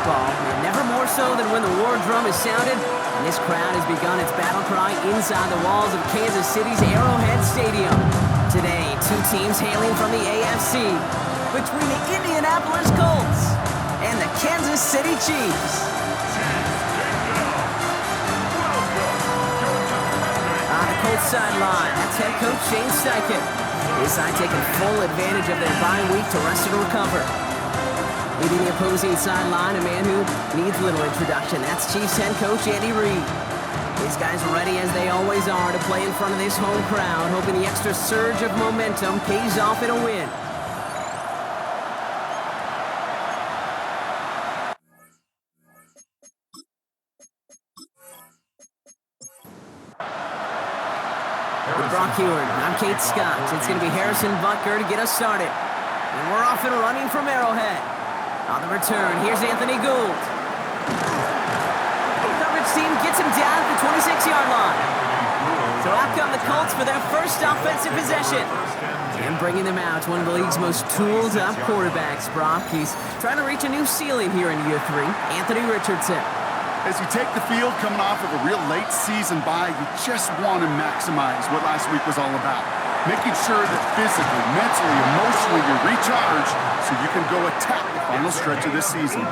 football, and never more so than when the war drum is sounded, and this crowd has begun its battle cry inside the walls of Kansas City's Arrowhead Stadium. Today, two teams hailing from the AFC, between the Indianapolis Colts and the Kansas City Chiefs. On the Colts sideline, that's head coach Shane Steichen. His side taking full advantage of their bye week to rest and recover. Leading the opposing sideline, a man who needs little introduction. That's Chiefs head coach Andy Reid. These guys are ready as they always are to play in front of this home crowd, hoping the extra surge of momentum pays off in a win. With Brock Heward, I'm Kate Scott. It's going to be Harrison Butker to get us started. And we're off and running from Arrowhead. On the return, here's Anthony Gould. The coverage team gets him down at the 26-yard line. So out come the Colts for their first offensive possession. And bringing them out, one of the league's most tooled-up quarterbacks, Brock. He's trying to reach a new ceiling here in year 3. Anthony Richardson. As you take the field coming off of a real late season bye, you just want to maximize what last week was all about. Making sure that physically, mentally, emotionally you're recharged so you can go attack the final stretch of this season.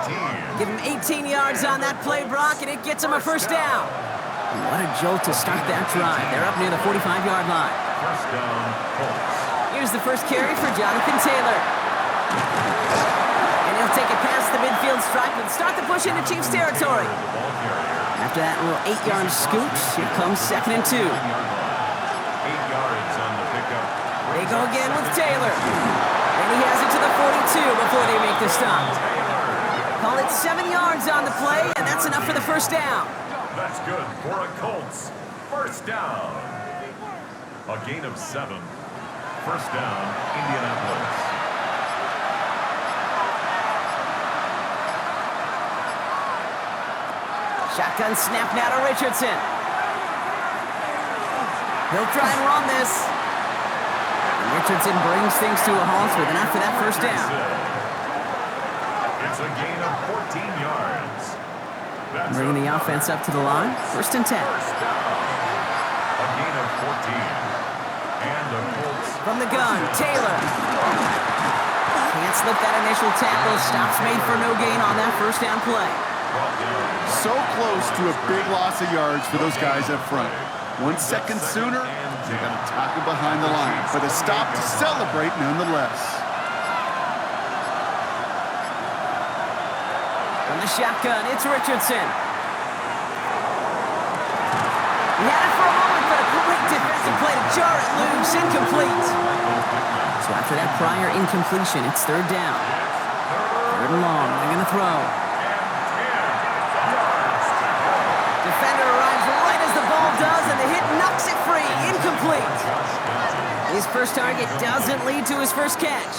Give him 18 yards on that play, Brock, and it gets him a first down. And what a jolt to start that drive. They're up near the 45-yard line. First down, Colts. Here's the first carry for Jonathan Taylor. And he'll take it past the midfield stripe and start the push into Chiefs territory. After that little 8-yard scoop, here comes 2nd and 2. 8 yards on the pickup. They go again with Taylor. And he has it to the 42 before they make the stop. Call it 7 yards on the play, and that's enough for the first down. That's good for a Colts. First down. A gain of 7. First down, Indianapolis. Shotgun snap now to Richardson. He'll try and run this. And Richardson brings things to a halt with enough for that first down. It's a gain of 14 yards. Bringing the offense up to the line. First and 10. First down. A gain of 14. And the Colts. From the gun, Taylor. Can't slip that initial tackle. Stops made for no gain on that first down play. So close to a big loss of yards for those guys up front. 1 second sooner, they got to tackle behind the line. But a stop to celebrate nonetheless. From the shotgun, it's Richardson. He had it for a moment, but a great defensive play to jar it loose, incomplete. So after that prior incompletion, it's 3rd down. 3rd and long, they're going to throw. Defender arrives right as the ball does, and the hit knocks it free. Incomplete. His first target doesn't lead to his first catch.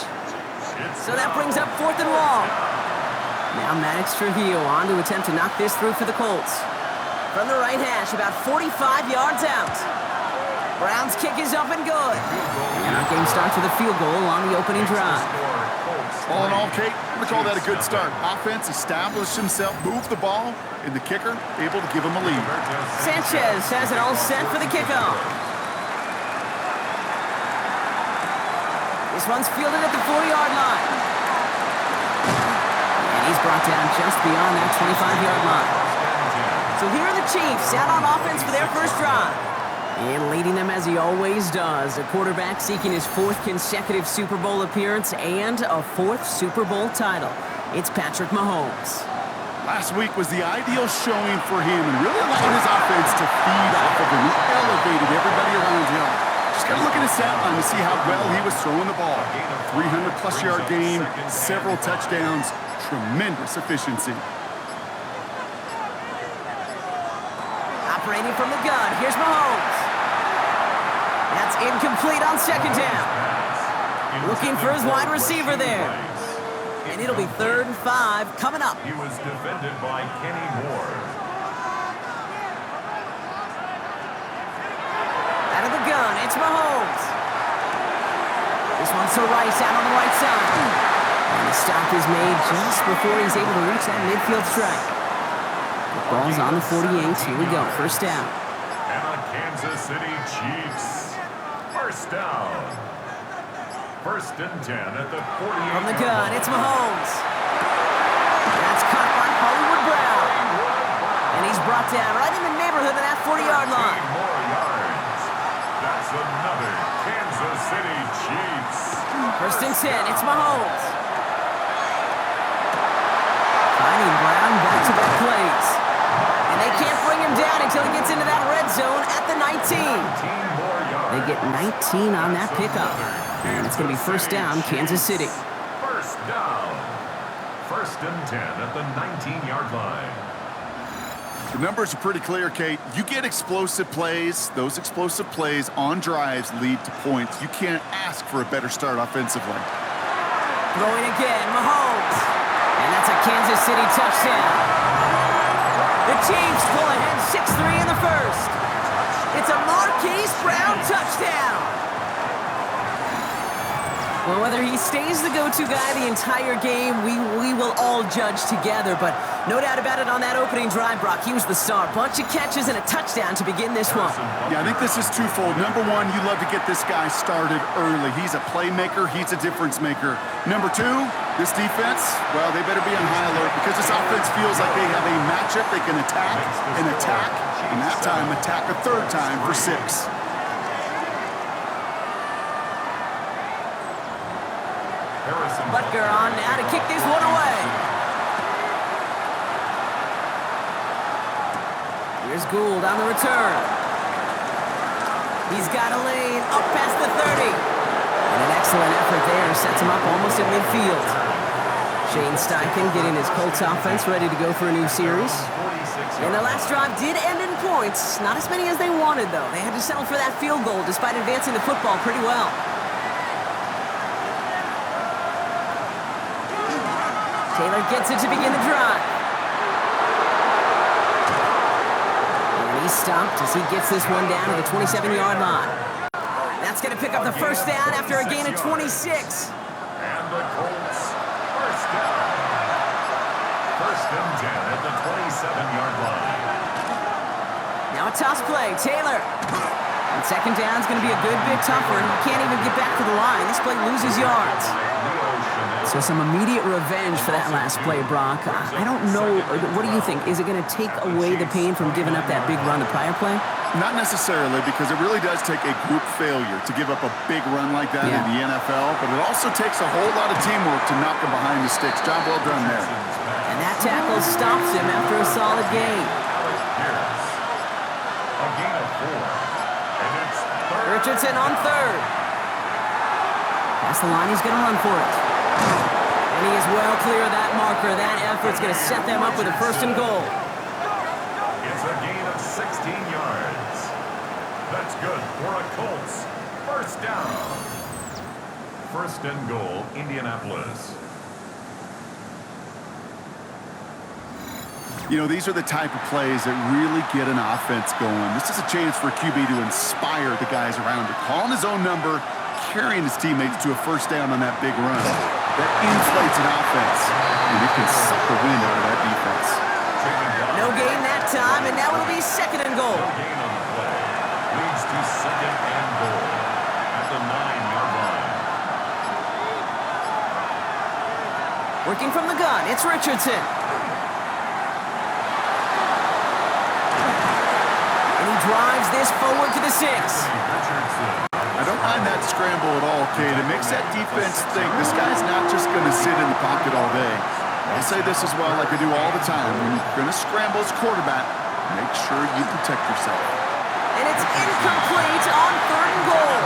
So that brings up 4th and long. Now Maddox Trujillo on to attempt to knock this through for the Colts. From the right hash, about 45 yards out. Brown's kick is up and good. And our game starts with a field goal on the opening drive. All in all, Kate, I'm going to call that a good start. Offense established himself, moved the ball, and the kicker able to give him a lead. Sanchez has it all set for the kickoff. This one's fielded at the 40-yard line. And he's brought down just beyond that 25-yard line. So here are the Chiefs out on offense for their first drive. And leading them as he always does, a quarterback seeking his 4th consecutive Super Bowl appearance and a 4th Super Bowl title. It's Patrick Mahomes. Last week was the ideal showing for him and really allowed his offense to feed off of him. He elevated everybody around him. Just got to look at his stat line to see how well he was throwing the ball. 300-plus yard game, several touchdowns, tremendous efficiency. Operating from the gun, here's Mahomes. That's incomplete on 2nd down. Looking for his wide receiver there. And it'll be 3rd and 5 coming up. He was defended by Kenny Moore. Out of the gun, it's Mahomes. This one's to Rice out on the right side. And the stop is made just before he's able to reach that midfield strike. The ball's on the 48. Here we go. First down. And the Kansas City Chiefs. First down. First and 10 at the 48. From the gun, it's Mahomes. That's caught by Hollywood Brown. And he's brought down right in the neighborhood of that 40-yard line. More yards. That's another Kansas City Chiefs. First and 10, it's Mahomes. Finding Brown back-to-back plays. And they can't bring him down until he gets into that red zone at the 19. They get 19 on that pickup. And it's going to be first down, Kansas City. First down. First and 10 at the 19-yard line. The numbers are pretty clear, Kate. You get explosive plays. Those explosive plays on drives lead to points. You can't ask for a better start offensively. Throwing again, Mahomes. And that's a Kansas City touchdown. The Chiefs pull ahead 6-3 in the first. It's a Marquise Brown touchdown. Well, whether he stays the go-to guy the entire game, we will all judge together. But no doubt about it, on that opening drive, Brock, he was the star. Bunch of catches and a touchdown to begin this one. Yeah, I think this is twofold. Number one, you love to get this guy started early. He's a playmaker. He's a difference maker. Number two, this defense, well, they better be on high alert because this offense feels like they have a matchup they can attack, and that time attack a third time for 6. Butker on now to kick this one away. Here's Gould on the return. He's got a lane up past the 30. And an excellent effort there sets him up almost at midfield. Shane Steichen getting his Colts offense ready to go for a new series. And the last drive did end in points. Not as many as they wanted, though. They had to settle for that field goal despite advancing the football pretty well. Taylor gets it to begin the drive. And he's stopped as he gets this one down to the 27-yard line. That's going to pick up the first down after a gain of 26. And the Colts, first down. First and 10 at the 27-yard line. Now a toss play, Taylor. And second down's going to be a good bit tougher. He can't even get back to the line. This play loses yards. So some immediate revenge for that last play, Brock. I don't know. What do you think? Is it going to take away the pain from giving up that big run the prior play? Not necessarily, because it really does take a group failure to give up a big run like that in the NFL, but it also takes a whole lot of teamwork to knock him behind the sticks. Job well done there. And that tackle stops him after a solid gain. A gain of 4. And it's Richardson on third. Past the line, he's going to run for it. And he is well clear of that marker. That effort's going to set them up with a first and goal. It's a gain of 16 yards. That's good for a Colts. First down. First and goal, Indianapolis. You know, these are the type of plays that really get an offense going. This is a chance for a QB to inspire the guys around him. Calling his own number, carrying his teammates to a first down on that big run. That inflates an offense, and it can suck the wind out of that defense. No gain that time, and now it'll be second and goal. No gain on the play. Leads to second and goal at the 9-yard line. Working from the gun, it's Richardson. And he drives this forward to the 6. I don't mind that scramble at all, Kate. It makes that defense think this guy's not just going to sit in the pocket all day. I'll say this as well, like I do all the time. When you're going to scramble as quarterback, make sure you protect yourself. And it's incomplete on third and goal.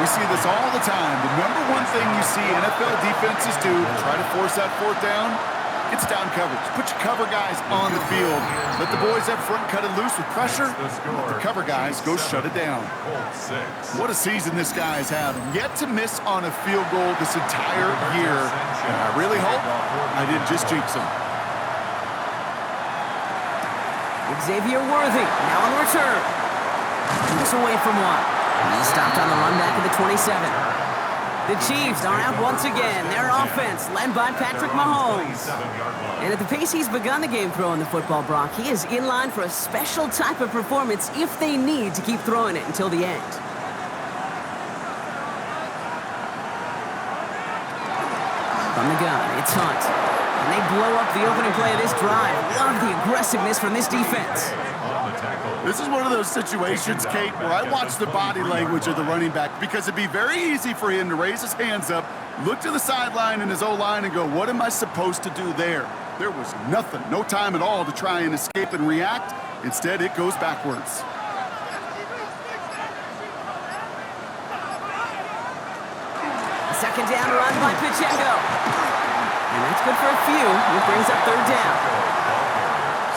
We see this all the time. The number one thing you see NFL defenses do to try to force that fourth down, it's down coverage. Put your cover guys on the field. Let the boys up front cut it loose with pressure. Let the cover guys go shut it down. What a season this guy's having. Yet to miss on a field goal this entire year. And I really hope I didn't just jinx him. Xavier Worthy now on the return. He's away from one. He's stopped on the run back at the 27. The Chiefs are out once again. Their offense led by Patrick Mahomes. And at the pace he's begun the game throwing the football, Brock, he is in line for a special type of performance if they need to keep throwing it until the end. From the gun, it's Hunt. And they blow up the opening play of this drive. Love the aggressiveness from this defense. This is one of those situations, Kate, where I watch the body language of the running back because it'd be very easy for him to raise his hands up, look to the sideline in his O-line and go, what am I supposed to do there? There was nothing, no time at all to try and escape and react. Instead, it goes backwards. Second down run by Pacheco. And that's good for a few. It brings up third down.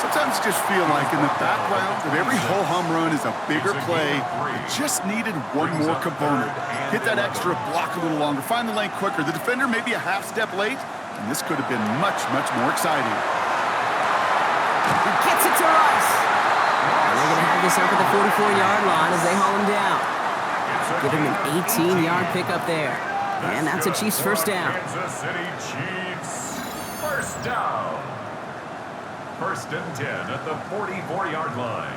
Sometimes you just feel like in the background that every ho-hum run is a bigger play. It just needed one more component. Hit that extra block a little longer, find the lane quicker. The defender may be a half step late, and this could have been much, much more exciting. He gets it to Rice. And they're going to have this up at the 44-yard line as they haul him down. Give him an 18-yard pickup there. And that's a Chiefs first down. Kansas City Chiefs first down. First and 10 at the 44-yard line.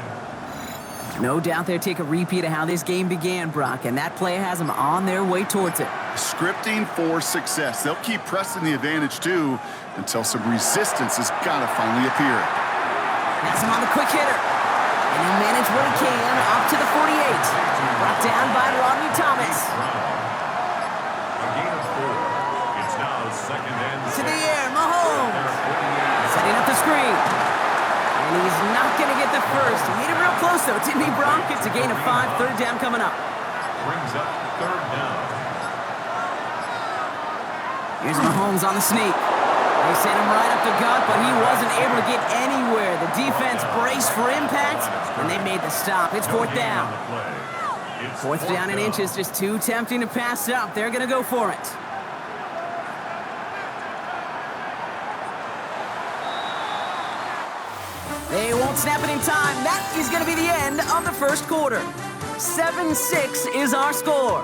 No doubt they'll take a repeat of how this game began, Brock, and that play has them on their way towards it. Scripting for success. They'll keep pressing the advantage, too, until some resistance has got to finally appear. That's him on the quick hitter. And he managed what he can up to the 48. Brought down by Rodney Thomas. A gain of 4. It's now second and 6. To the air, Mahomes. Setting up the screen. And he's not going to get the first. He made it real close, though, didn't he, Brock? It's a gain of 5, third down coming up. Brings up third down. Here's Mahomes on the sneak. They sent him right up the gut, but he wasn't able to get anywhere. The defense braced for impact, and they made the stop. It's fourth down. Fourth down in inches, just too tempting to pass up. They're going to go for it. They won't snap it in time. That is going to be the end of the first quarter. 7-6 is our score.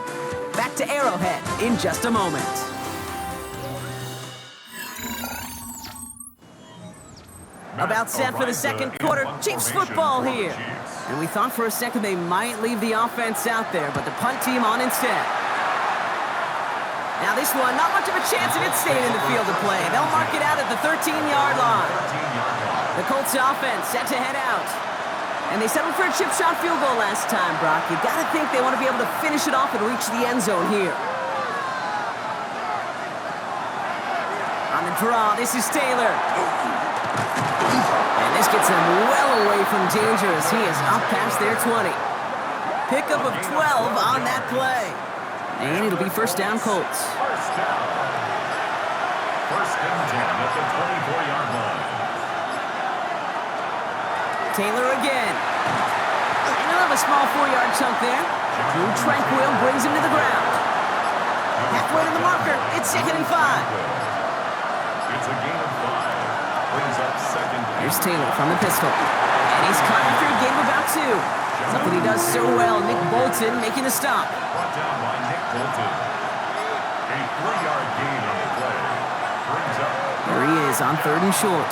Back to Arrowhead in just a moment. About set for the second quarter. Chiefs football here. And we thought for a second they might leave the offense out there, but the punt team on instead. Now this one, not much of a chance of it staying in the field of play. They'll mark it out at the 13-yard line. The Colts offense set to head out. And they settled for a chip shot field goal last time, Brock. You gotta think they want to be able to finish it off and reach the end zone here. On the draw, this is Taylor. And this gets them well away from danger as he is up past their 20. Pickup of 12 on that play. And it'll be first down, Colts. First down. First and 10 at the 24-yard line. Taylor again. And he'll have a small 4-yard chunk there. Drew Tranquil brings him to the ground. Halfway to the marker. It's second and 5. It's a gain of 5. Brings up second. Here's Taylor from the pistol. And he's caught after a game of about 2. Something he does so well. Nick Bolton making the stop. Brought down by Nick Bolton. A 3-yard gain on the play. Brings up. There he is on third and short.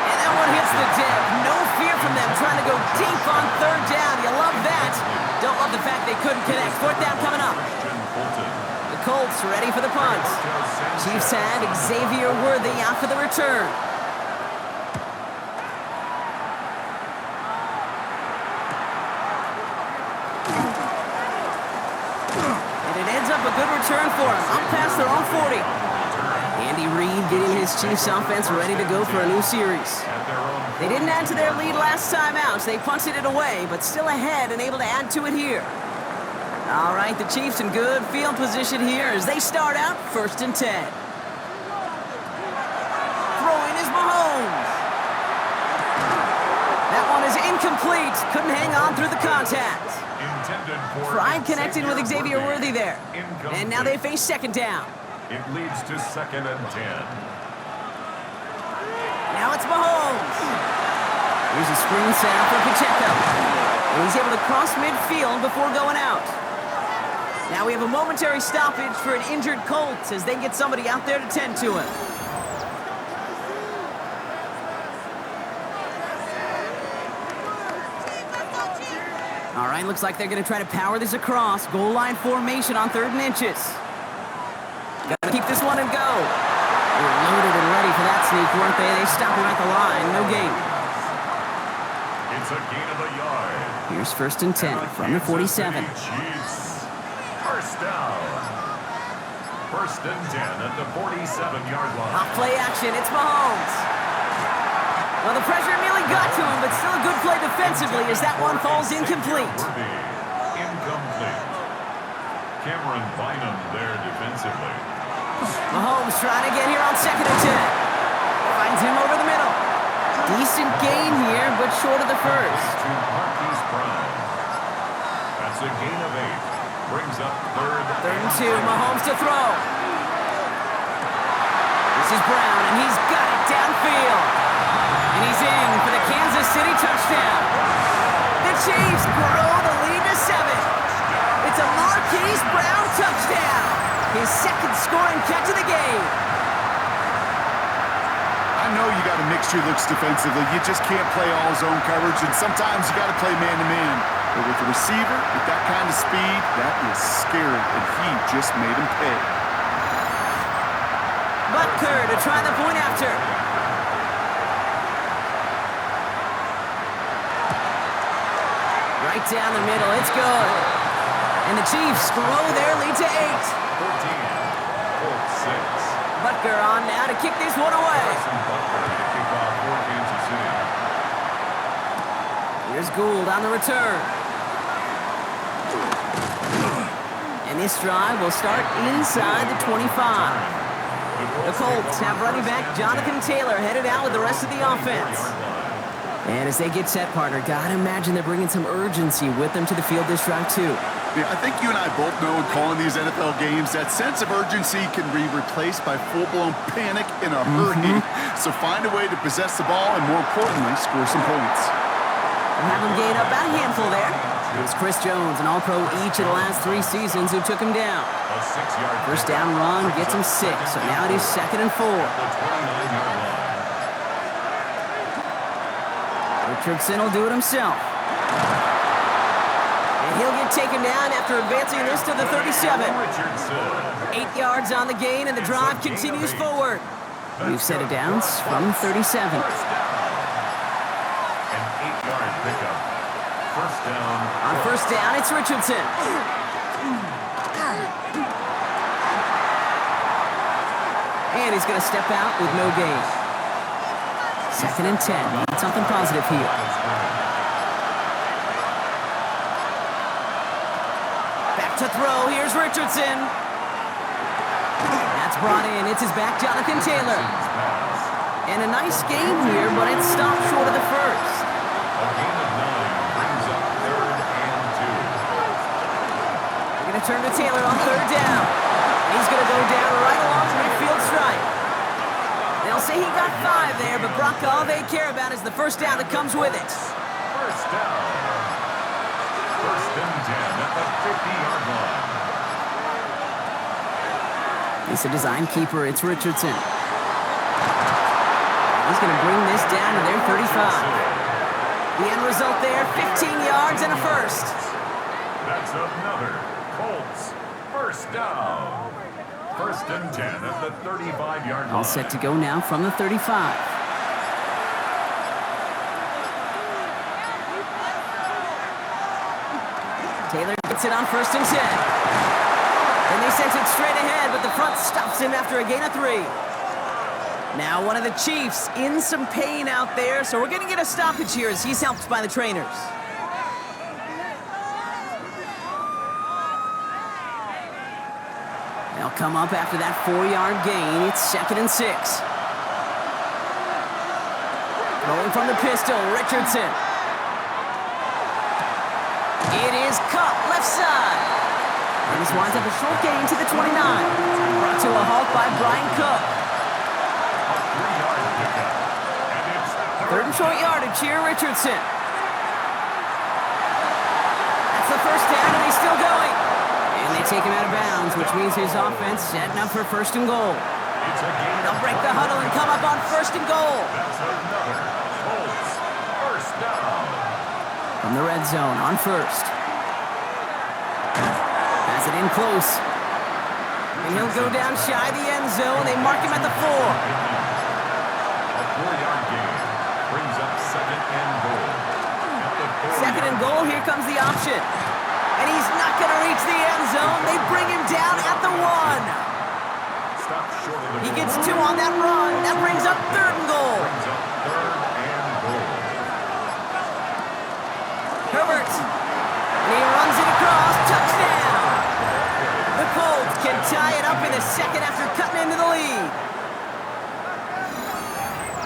And that one hits the deck. No fear from them trying to go deep on third down. You love that. Don't love the fact they couldn't connect. Fourth down coming up. The Colts ready for the punt. Chiefs had Xavier Worthy out for the return. And it ends up a good return for him. Up past their own 40. Andy Reid getting his Chiefs offense ready to go for a new series. They didn't add to their lead last time out, so they punted it away, but still ahead and able to add to it here. All right, the Chiefs in good field position here as they start out first and 10. Throwing is Mahomes. That one is incomplete. Couldn't hang on through the contact. Pride connecting with Xavier Worthy there. And now they face second down. It leads to second and 10. Now it's Mahomes. Here's a screen set up for Pacheco. And he's able to cross midfield before going out. Now we have a momentary stoppage for an injured Colts as they get somebody out there to tend to him. All right, looks like they're going to try to power this across. Goal line formation on 3rd and inches. Got to keep this one and go. They were loaded and ready for that sneak, weren't they? They stopped him at the line. No gain. It's a gain of a yard. Here's 1st and 10 from the 47. First down. 1st and 10 at the 47-yard line. Off play action. It's Mahomes. Well, the pressure nearly got to him, but still a good play defensively as that one falls incomplete. Incomplete. Cameron Bynum there defensively. Mahomes trying to get here on 2nd and 10. Finds him over the middle. Decent gain here, but short of the first. To Marquise Brown. That's a gain of 8. Brings up 3rd and 2. Mahomes to throw. This is Brown, and he's got it downfield. And he's in for the Kansas City touchdown. The Chiefs grow the lead to 7. It's a Marquise Brown touchdown. His 2nd scoring catch of the game. I know you got to mix your looks defensively. You just can't play all zone coverage, and sometimes you got to play man-to-man. But with a receiver with that kind of speed, that is scary, and he just made him pay. Butker to try the point after. Right down the middle, it's good. And the Chiefs grow their lead to 8. 14. Colts 6. Butker on now to kick this one away. Butker to kick off for Kansas City. Here's Gould on the return. And this drive will start inside the 25. The Colts have running back Jonathan Taylor headed out with the rest of the offense. And as they get set, partner, gotta imagine they're bringing some urgency with them to the field this drive, too. Yeah, I think you and I both know in calling these NFL games, that sense of urgency can be replaced by full-blown panic in a hurry. So find a way to possess the ball and, more importantly, score some points. We'll have him gain up about a handful there. It was Chris Jones, an All-Pro each of the last 3 seasons, who took him down. A 6-yard First down run gets him 6, so now it is 2nd and 4. Richardson will do it himself. And he'll get taken down after advancing this to the 37. 8 yards on the gain, and the drive continues forward. We've set it down from 37. An 8-yard pickup. First down. On 1st down, it's Richardson. And he's going to step out with no gain. 2nd and 10. Need something positive here. Back to throw. Here's Richardson. That's brought in. It's his back, Jonathan Taylor. And a nice game here, but it stopped short of the first. A gain of 9 brings up 3rd and 2. They're going to turn to Taylor on 3rd down. He's going to go down right along the midfield stripe. They'll say he got 5 there, but Brock, all they care about is the first down that comes with it. First down. 1st and 10 at the 50-yard line. He's a design keeper. It's Richardson. He's going to bring this down to their 35. The end result there, 15 yards and a first. That's another Colts first down. 1st and 10 at the 35-yard line. All set to go now from the 35. Taylor gets it on 1st and 10. Then they sent it straight ahead, but the front stops him after a gain of 3. Now one of the Chiefs in some pain out there, so we're going to get a stoppage here as he's helped by the trainers. They'll come up after that 4-yard gain. It's 2nd and 6. Rolling from the pistol, Richardson. It is Cup, left side. And this winds up a short gain to the 29. Brought to a halt by Brian Cook. 3rd and short yardage here, Richardson. That's the first down, and he's still going. And they take him out of bounds, which means his offense setting up for first and goal. They'll break the huddle and come up on first and goal. That's another Colts first down. From the red zone on first. Pass it in close. And he'll go down shy of the end zone. They mark him at the 4. A 4-yard gain brings up second and goal. Second and goal, here comes the option. And he's not going to reach the end zone. They bring him down at the 1. Stop short of the He gets 2 on that run. That brings up third and goal. Brings up third and goal. Herbert. And he runs it across. Touchdown. The Colts can tie it up in the second after cutting into the lead.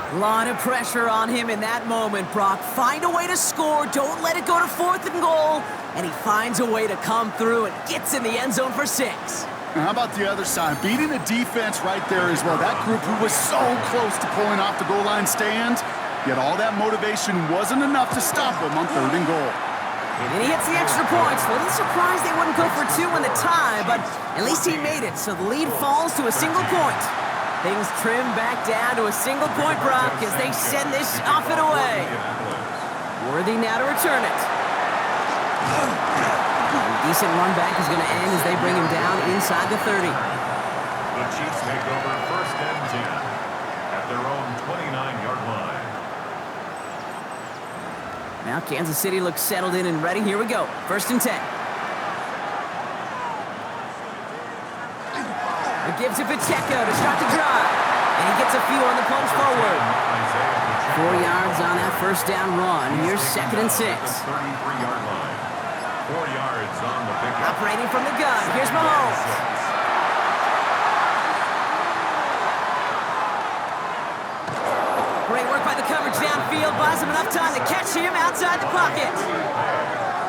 A lot of pressure on him in that moment, Brock. Find a way to score. Don't let it go to fourth and goal. And he finds a way to come through and gets in the end zone for 6. And how about the other side? Beating the defense right there as well. That group who was so close to pulling off the goal line stand, yet all that motivation wasn't enough to stop him on third and goal. And he hits the extra points. A little surprised they wouldn't go for 2 in the tie, but at least he made it, so the lead falls to a single point. Things trim back down to a single point, Brock, as they send this off and away. Worthy now to return it. A decent run back is going to end as they bring him down inside the 30. The Chiefs take over first and 10 at their own 29-yard line. Now Kansas City looks settled in and ready. Here we go. First and 10. It gives to Pacheco to start the drive. And he gets a few on the punch forward. 4 yards on that first down run. Here's second and 6. 33-yard line. 4 yards on the pickup. Operating from the gun. Here's Mahomes. Great work by the coverage downfield. Buys him enough time to catch him outside the pocket.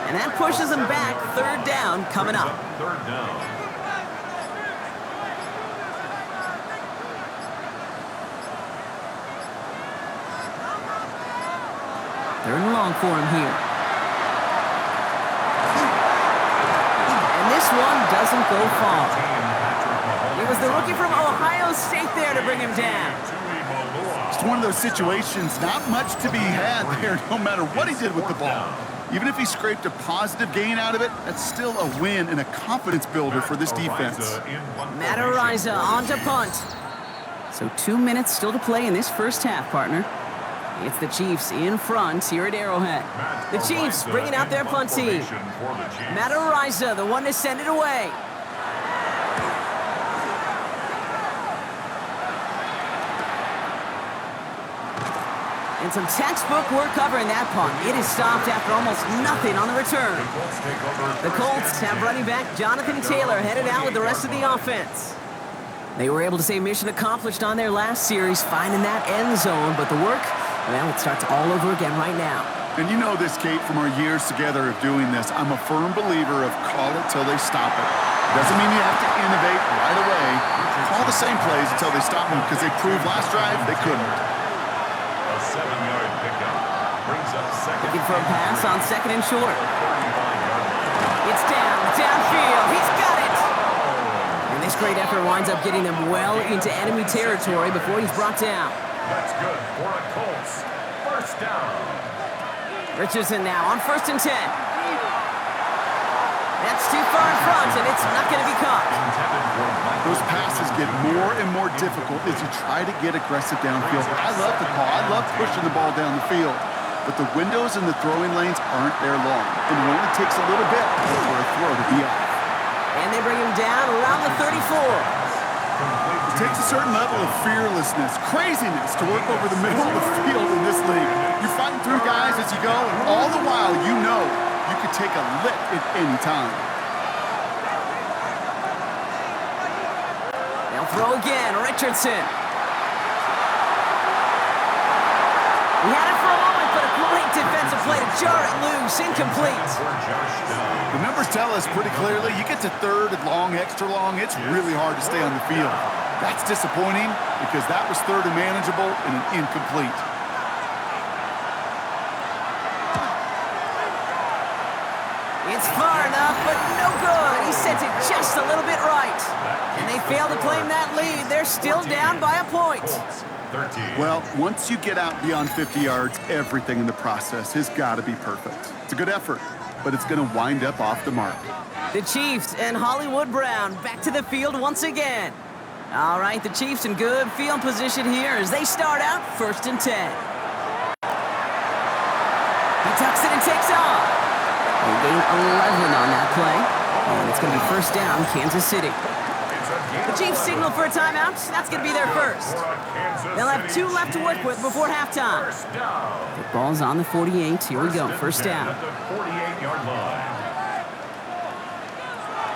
And that pushes him back. Third down coming up. Third down. Third and long for him here. And this one doesn't go far. It was the rookie from Ohio State there to bring him down. It's one of those situations, not much to be had there, no matter what he did with the ball. Even if he scraped a positive gain out of it, that's still a win and a confidence builder for this defense. MADDEN on to punt. So 2 minutes still to play in this first half, partner. It's the Chiefs in front here at Arrowhead. The Chiefs bringing out their punt team. MADDEN, the one to send it away. And some textbook work covering that punt. It is stopped after almost nothing on the return. The Colts have running back Jonathan Taylor headed out with the rest of the offense. They were able to say mission accomplished on their last series, finding that end zone, but the work, well, it starts all over again right now. And you know this, Kate, from our years together of doing this. I'm a firm believer of call it till they stop it. Doesn't mean you have to innovate right away. Call the same plays until they stop them, because they proved last drive they couldn't. A 7-yard pickup brings up second. Looking for a pass on second and short. It's downfield. He's got it. And this great effort winds up getting them well into enemy territory before he's brought down. That's good for a Colts first down. Richardson now on first and 10. That's too far in front, and it's not going to be caught. Those passes get more and more difficult as you try to get aggressive downfield. I love the call. I love pushing the ball down the field. But the windows in the throwing lanes aren't there long. And it only takes a little bit for a throw to be off. And they bring him down around the 34. It takes a certain level of fearlessness, craziness to work over the middle of the field in this league. You're fighting through guys as you go, and all the while you know you could take a lick at any time. They'll throw again, Richardson. He had it for a moment, but a great defensive play to jar it loose, incomplete. The numbers tell us pretty clearly, you get to third and long, extra long, it's really hard to stay on the field. That's disappointing because that was third and manageable and an incomplete. It's far enough, but no good. He sends it just a little bit right. And they fail to claim that lead. They're still down by a point. Well, once you get out beyond 50 yards, everything in the process has got to be perfect. It's a good effort, but it's going to wind up off the mark. The Chiefs and Hollywood Brown back to the field once again. All right, the Chiefs in good field position here as they start out 1st and 10. He tucks it and takes off. They gain 11 on that play. And it's going to be 1st down, Kansas City. The Chiefs signal for a timeout. That's going to be their first. They'll have 2 left to work with before halftime. The ball's on the 48. Here we go, 1st down.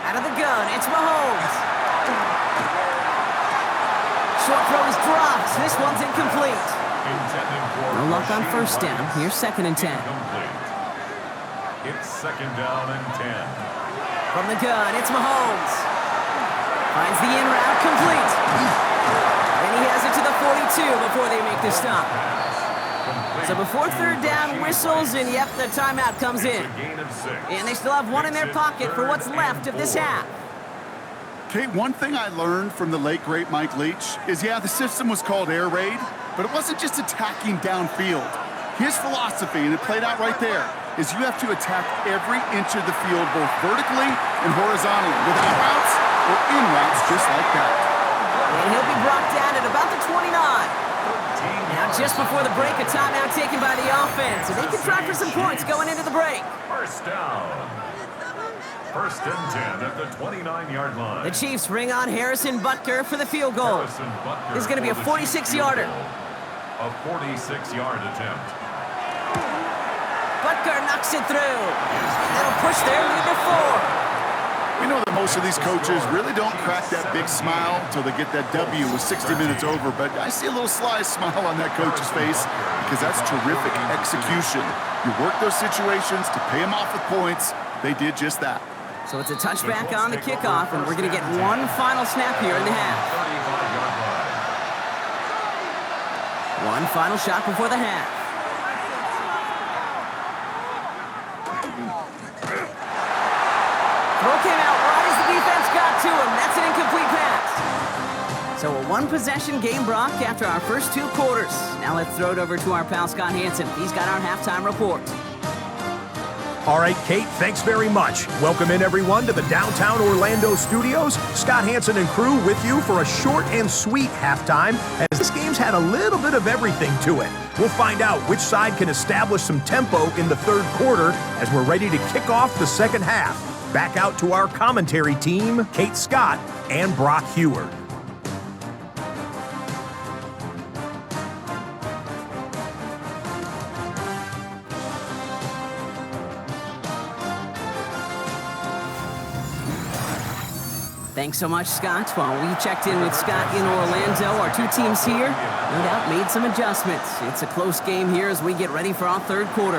Out of the gun, it's Mahomes. Short throw is dropped. This one's incomplete. No luck on 1st down. Here's 2nd and 10. It's 2nd down and 10. From the gun, it's Mahomes. Finds the in route, complete. And he has it to the 42 before they make the stop. So before 3rd down whistles, and yep, the timeout comes in. And they still have 1 in their pocket for what's left of this half. Kate, one thing I learned from the late, great Mike Leach is, yeah, the system was called air raid, but it wasn't just attacking downfield. His philosophy, and it played out right there, is you have to attack every inch of the field, both vertically and horizontally, with out routes or in routes just like that. And he'll be brought down at about the 29. Now, just before the break, a timeout taken by the offense, so they can try for some points going into the break. 1st down. 1st and 10 at the 29-yard line. The Chiefs bring on Harrison Butker for the field goal. This is going to be a 46-yarder. A 46-yard attempt. Butker knocks it through. That'll push their lead to 4. We know that most of these coaches really don't crack that big smile until they get that W with 60 minutes over, but I see a little sly smile on that coach's face because that's terrific execution. You work those situations to pay them off with points. They did just that. So it's a touchback on the kickoff, and we're going to get one final snap here in the half. One final shot before the half. Throw came out right as the defense got to him. That's an incomplete pass. So a 1-possession game, Brock, after our first 2 quarters. Now let's throw it over to our pal Scott Hansen. He's got our halftime report. All right, Kate, thanks very much. Welcome in, everyone, to the downtown Orlando studios. Scott Hansen and crew with you for a short and sweet halftime, as this game's had a little bit of everything to it. We'll find out which side can establish some tempo in the 3rd quarter as we're ready to kick off the 2nd half. Back out to our commentary team, Kate Scott and Brock Heward. Thanks so much, Scott. While we checked in with Scott in Orlando, our 2 teams here, no doubt, made some adjustments. It's a close game here as we get ready for our 3rd quarter.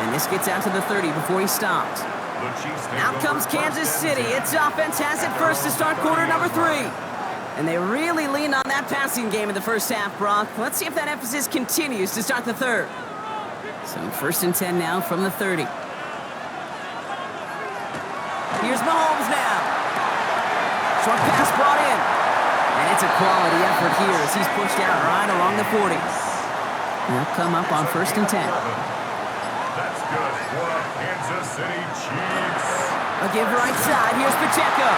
And this gets out to the 30 before he stopped. Out comes Kansas City. Its offense has it first to start quarter number 3. And they really leaned on that passing game in the first half, Brock. Let's see if that emphasis continues to start the 3rd. So 1st and 10 now from the 30. Here's Mahomes now. Short pass brought in. And it's a quality effort here as he's pushed out right along the 40. They'll come up on 1st and 10. That's good for the Kansas City Chiefs. A give right side. Here's Pacheco.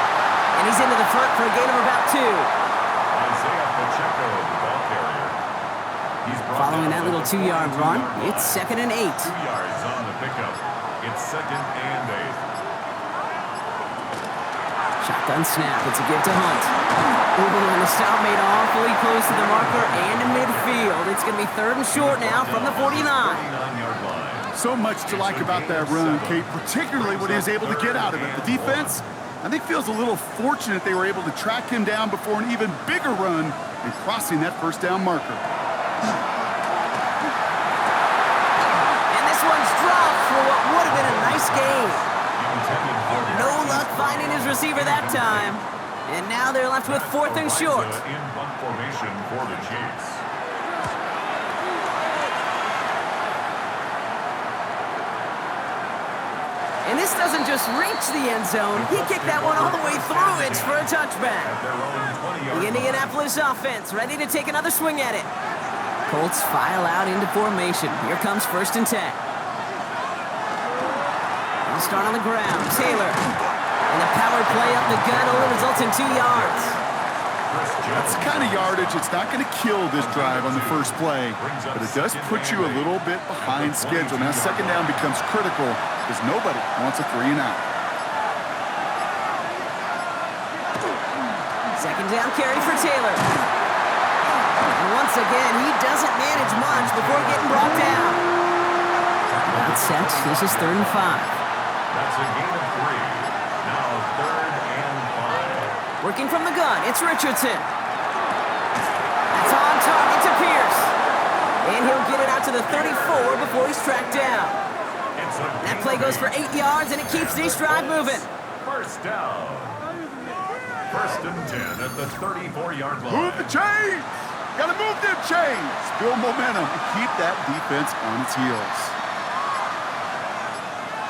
And he's into the front for a gain of about 2. Isaiah Pacheco, the ball carrier. Following that little 2-yard run, it's 2nd and 8. 2 yards on the pickup. It's 2nd and 8. Shotgun snap. It's a give to Hunt. Ooh, and the stop made awfully close to the marker and to midfield. It's going to be 3rd and short now from the 49. 49-yard line. So much to like about that run, Kate, particularly what he was able to get out of it. The defense, I think, feels a little fortunate they were able to track him down before an even bigger run and crossing that 1st down marker. And this one's dropped for what would have been a nice game. No luck finding his receiver that time. And now they're left with 4th and short. In punt formation for the Chiefs. this doesn't just reach the end zone. He kicked that one all the way through it for a touchback. The Indianapolis offense ready to take another swing at it. Colts file out into formation. Here comes 1st and 10. They'll start on the ground. Taylor. And the power play up the gut only results in 2 yards. That's the kind of yardage it's not going to kill this drive on the first play, but it does put you a little bit behind schedule. Now 2nd down becomes critical because nobody wants a 3 and out. 2nd down carry for Taylor. And once again, he doesn't manage much before getting brought down. Not set. This is 3rd and 5. That's a gain of 3. Now 3rd and 5. Working from the gun, it's Richardson. That's on target to Pierce. And he'll get it out to the 34 before he's tracked down. That play goes for 8 yards, and it keeps this drive moving. 1st down. 1st and 10 at the 34-yard line. Move the chains! Gotta move them chains! Build momentum and keep that defense on its heels.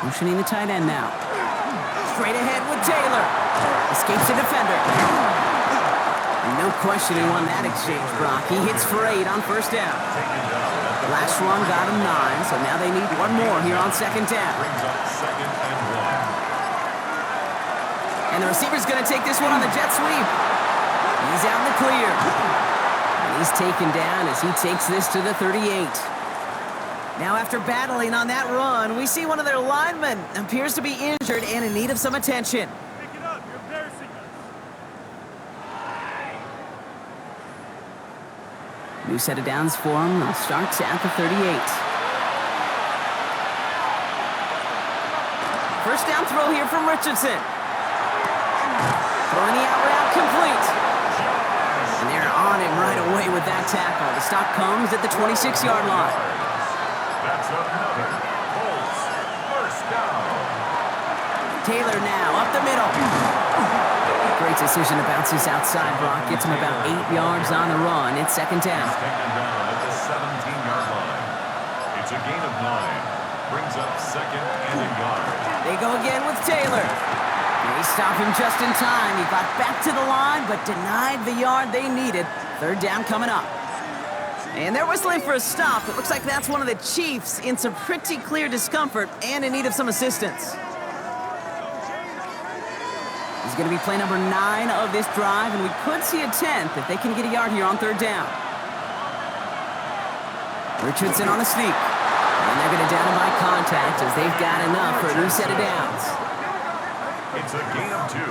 Motioning the tight end now. Straight ahead with Taylor. Escapes the defender. And no questioning on that exchange, Brock. He hits for 8 on 1st down. Last one got him 9, so now they need one more here on 2nd down. Brings up 2nd and 1. And the receiver's going to take this one on the jet sweep. He's out in the clear. And he's taken down as he takes this to the 38. Now after battling on that run, we see one of their linemen appears to be injured and in need of some attention. Pick it up, you're embarrassing us. New set of downs for him. Starts at the 38. 1st down throw here from Richardson. Throwing the out route complete. And they're on him right away with that tackle. The stop comes at the 26-yard line. That's another Colts 1st down. Taylor now up the middle. Great decision to bounce this outside, Brock. Gets him about 8 yards on the run. It's 2nd down. Taken down at the 17-yard line. It's a gain of 9. Brings up 2nd and a yard. They go again with Taylor. They stop him just in time. He got back to the line, but denied the yard they needed. 3rd down coming up. And they're whistling for a stop. It looks like that's one of the Chiefs in some pretty clear discomfort and in need of some assistance. He's going to be play number 9 of this drive, and we could see a 10th if they can get a yard here on 3rd down. Richardson on the sneak. And they're going to down him by contact as they've got enough for a new set of downs. It's a gain of 2.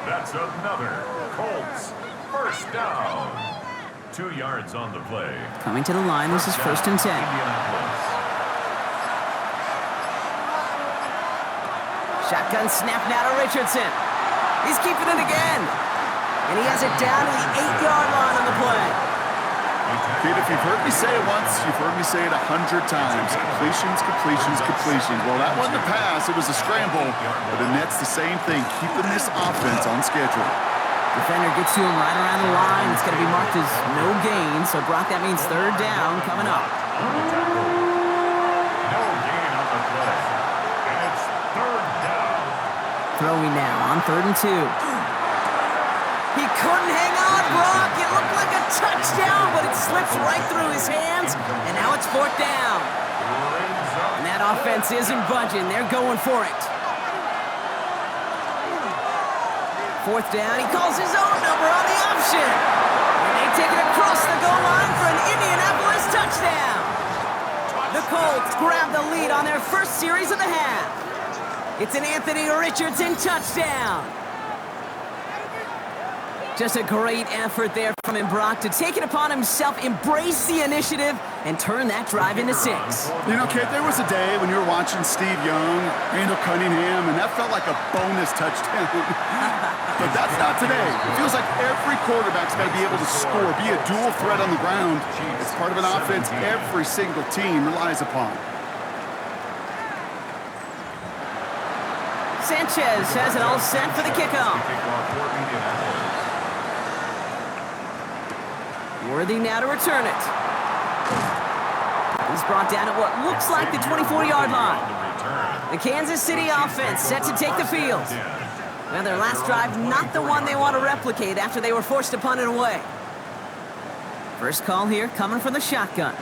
That's another Colts 1st down. 2 yards on the play. Coming to the line, this is 1st and 10. Indianapolis. Shotgun snap now to Richardson. He's keeping it again. And he has it down to the 8-yard line on the play. Kid, if you've heard me say it once, you've heard me say it 100 times. Completions, completions, completions. Well, that wasn't a pass. It was a scramble. But the net's the same thing, keeping this offense on schedule. Defender gets to him right around the line. It's going to be marked as no gain. So, Brock, that means 3rd down coming up. No gain on the play. And it's 3rd down. Throwing now on 3rd and 2. He couldn't hang on, Brock. It looked like a touchdown, but it slips right through his hands. And now it's 4th down. And that offense isn't budging. They're going for it. 4th down. He calls his own number on the option. And they take it across the goal line for an Indianapolis touchdown. The Colts grab the lead on their first series of the half. It's an Anthony Richardson touchdown. Just a great effort there from him, Brock, to take it upon himself, embrace the initiative, and turn that drive into 6. You know, Kate, there was a day when you were watching Steve Young, Randall Cunningham, and that felt like a bonus touchdown. But that's not today. It feels like every quarterback's got to be able to score, be a dual threat on the ground. It's part of an offense every single team relies upon. Sanchez has it all set for the kickoff. Worthy now to return it. He's brought down at what looks like the 24-yard line. The Kansas City offense set to take the field. Now, their last drive, not the one they want to replicate after they were forced to punt it away. First call here coming from the shotgun.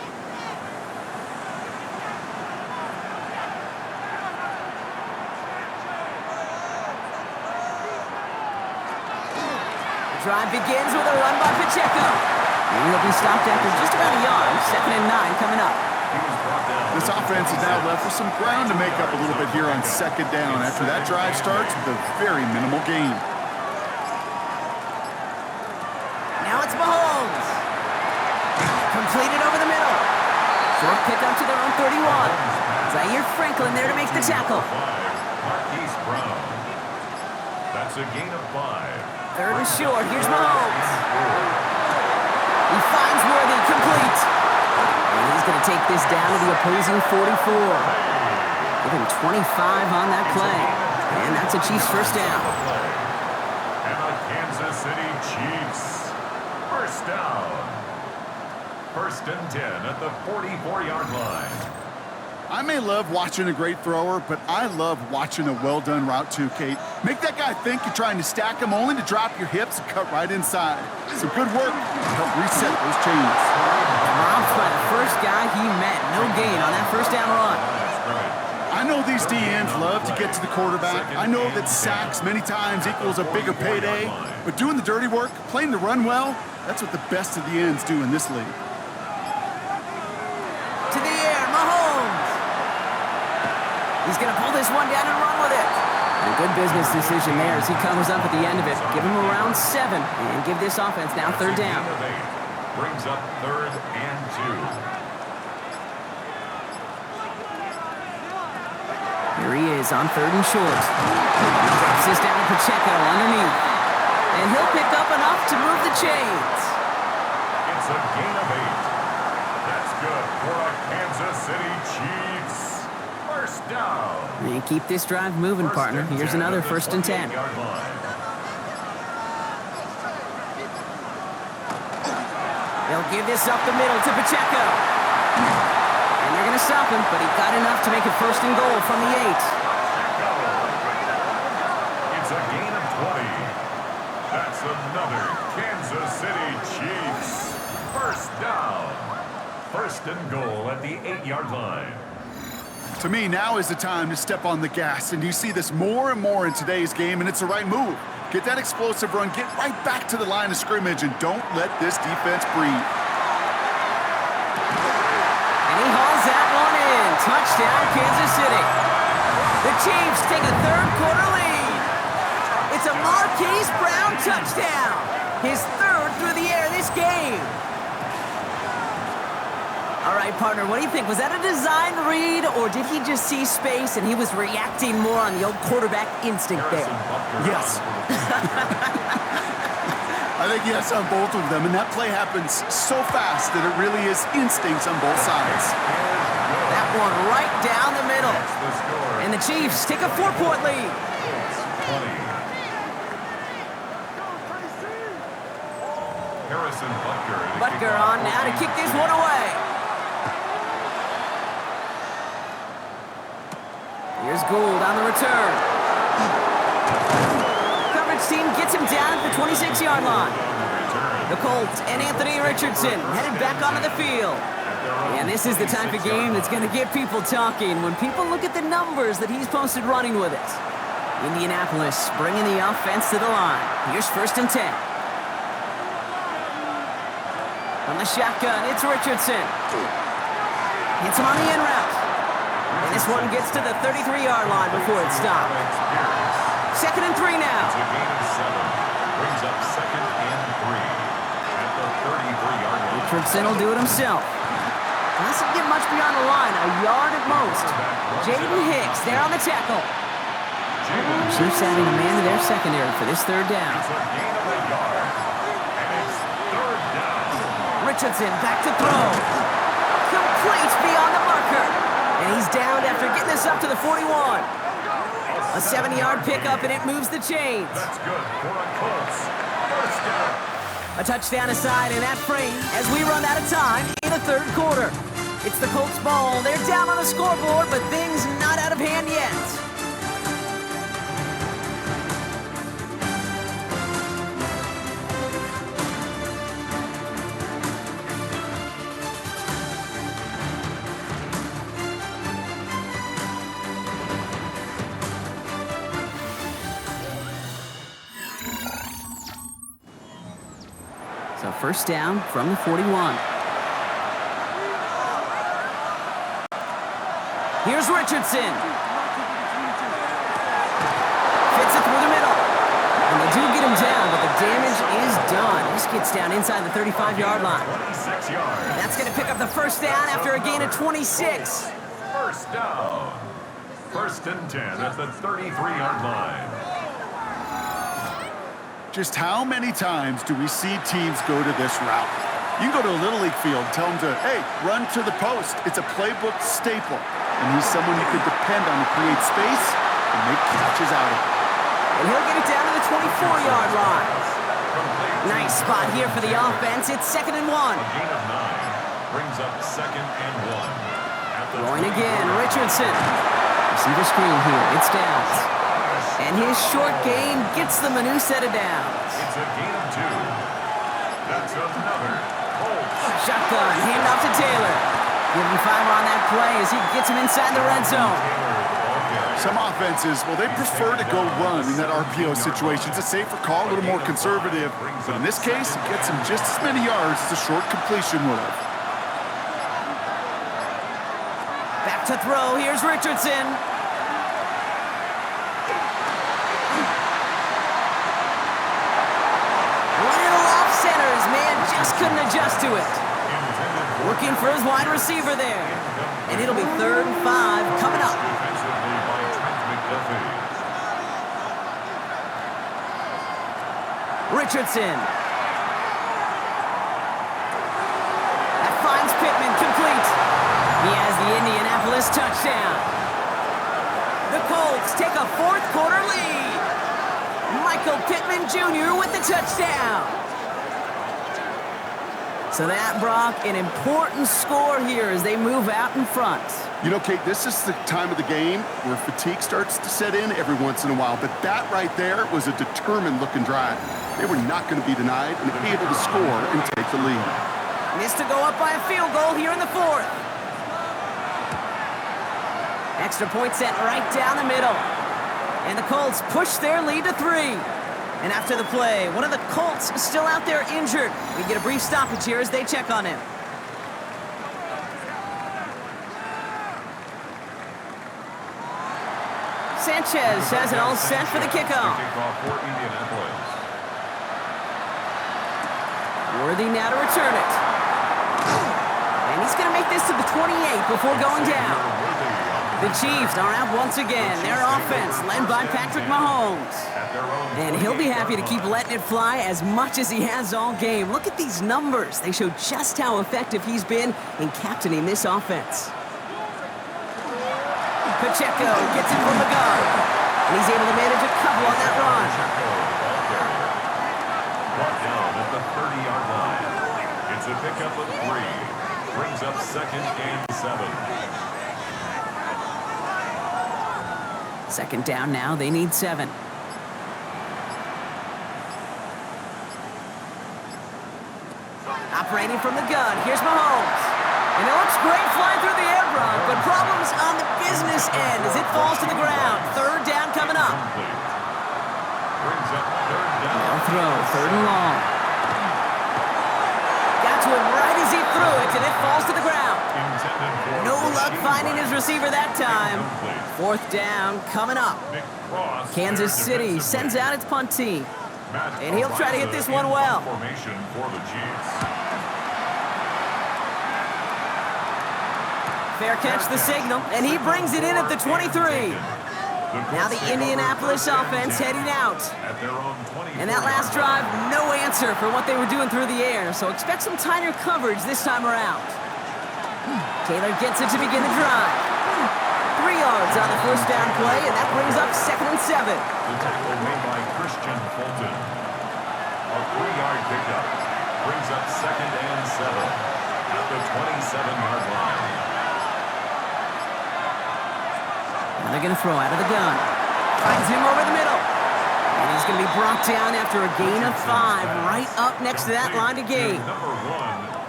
The drive begins with a run by Pacheco. And he'll be stopped after just about a yard. 2nd and 9 coming up. This offense is now left with some ground to make up a little bit here on 2nd down after that drive starts with a very minimal gain. Now it's Mahomes. Completed over the middle. Short pickup to their own 31. Zaire Franklin there to make the tackle. Marquise Brown. That's a gain of 5. 3rd and short. Here's Mahomes. He finds Worthy, complete. And he's going to take this down to the opposing 44. Give him 25 on that play. And that's a Chiefs first down. And the Kansas City Chiefs. First down. 1st and 10 at the 44-yard line. I may love watching a great thrower, but I love watching a well-done route too, Kate. Make that guy think you're trying to stack him only to drop your hips and cut right inside. Some good work to help reset those chains. Robbed by the first guy he met. No gain on that first down run. I know these DNs love to get to the quarterback. I know that sacks many times equals a bigger payday, but doing the dirty work, playing the run well, that's what the best of the ends do in this league. To the air, Mahomes. He's going to pull this one down and run with it. And a good business decision there as he comes up at the end of it. Give him around 7 and give this offense now 3rd down. Brings up 3rd and 2. Here he is on 3rd and short. Drops this down to Pacheco underneath. And he'll pick up enough to move the chains. It's a gain of 8. That's good for a Kansas City Chiefs. First down. And keep this drive moving, partner. Here's another 1st and 10. They'll give this up the middle to Pacheco. And they're going to stop him, but he got enough to make it 1st and goal from the 8. It's a gain of 20. That's another Kansas City Chiefs. First down. 1st and goal at the 8-yard line. To me, now is the time to step on the gas, and you see this more and more in today's game, and it's the right move. Get that explosive run, get right back to the line of scrimmage, and don't let this defense breathe. And he hauls that one in. Touchdown, Kansas City. The Chiefs take a 3rd quarter lead. It's a Marquise Brown touchdown. His 3rd through the air this game. All right, partner, what do you think? Was that a design read, or did he just see space and he was reacting more on the old quarterback instinct there? Yes. I think yes on both of them, and that play happens so fast that it really is instincts on both sides. That one right down the middle. And the Chiefs take a 4-point lead. Harrison Butker on now to kick this one away. Here's Gould on the return. Coverage team gets him down at the 26-yard line. The Colts and Anthony Richardson headed back onto the field. And this is the type of game that's going to get people talking when people look at the numbers that he's posted running with it. Indianapolis bringing the offense to the line. Here's 1st and 10. From the shotgun, it's Richardson. Hits him on the in route. And this one gets to the 33-yard line before it's stopped. 2nd and 3 now. It's a gain of 7. Brings up 2nd and 3 at the 33-yard line. Richardson will do it himself. Doesn't get much beyond the line, a yard at most. Jaden Hicks there on the tackle. Chiefs adding a man to their secondary for this 3rd down. It's a gain of a yard. And it's 3rd down. Richardson back to throw. Complete beyond the marker. And he's down after getting this up to the 41. A 7-yard pickup, and it moves the chains. That's good for a Colts. First down. A touchdown aside in that frame as we run out of time in the 3rd quarter. It's the Colts ball. They're down on the scoreboard, but things not out of hand yet. So first down from the 41. Here's Richardson. Fits it through the middle. And they do get him down, but the damage is done. This gets down inside the 35-yard line. 26 yards. That's going to pick up the first down after a gain of 26. First down. First and 10 at the 33-yard line. Just how many times do we see teams go to this route? You can go to a Little League field, tell them to, hey, run to the post. It's a playbook staple. And he's someone you can depend on to create space and make catches out of it. And he'll get it down to the 24-yard line. Nice spot here for the offense. It's 2nd and 1. A gain of 9 brings up 2nd and 1. Going again, Richardson. Receiver screen here. It's downs. And his short gain gets them a new set of downs. It's a gain of 2. That's another Colts. Shotgun, hand off to Taylor. Give him 5 on that play as he gets him inside the red zone. Some offenses, well, they prefer to go run in that RPO situation. It's a safer call, a little more conservative. But in this case, it gets him just as many yards as a short completion would have. Back to throw. Here's Richardson. Little off center. His man just couldn't adjust to it. Looking for his wide receiver there. And it'll be 3rd and 5 coming up. Richardson. That finds Pittman complete. He has the Indianapolis touchdown. The Colts take a 4th quarter lead. Michael Pittman Jr. with the touchdown. So that, Brock, an important score here as they move out in front. You know, Kate, this is the time of the game where fatigue starts to set in every once in a while. But that right there was a determined-looking drive. They were not going to be denied and be able to score and take the lead. Missed to go up by a field goal here in the 4th. Extra point set right down the middle. And the Colts push their lead to 3. And after the play, one of the Colts is still out there injured. We get a brief stoppage here as they check on him. Sanchez has it all set for the kickoff. For Indianapolis. Worthy now to return it. And he's going to make this to the 28 before going down. The Chiefs are out once again. Their offense led by Patrick Mahomes. And he'll be happy to keep letting it fly as much as he has all game. Look at these numbers. They show just how effective he's been in captaining this offense. Pacheco gets it from the gun. And he's able to manage a couple on that run. Brought down at the 30-yard line. It's a pickup of 3. Brings up 2nd and 7. 2nd down now. They need 7. Operating from the gun. Here's Mahomes. And it looks great flying through the air, Brock, but problems on the business end as it falls to the ground. 3rd down coming up. Brings up 3rd down. Now throw. 3rd and long. Got to him right as he threw it, and it falls to the ground. No luck finding his receiver that time. 4th down coming up. Kansas City sends out its punt team. And he'll try to hit this one well. Formation for the Chiefs. Fair catch the signal, and he brings it in at the 23. Now the Indianapolis offense heading out. And that last drive, no answer for what they were doing through the air, so expect some tighter coverage this time around. Taylor gets it to begin the drive. 3 yards on the 1st down play, and that brings up 2nd and 7. The tackle made by Christian Fulton. A 3-yard pickup brings up 2nd and 7. at the 27-yard line. And they're going to throw out of the gun. Finds him over the middle. And he's going to be brought down after a gain of 5, right up next to that line to gain.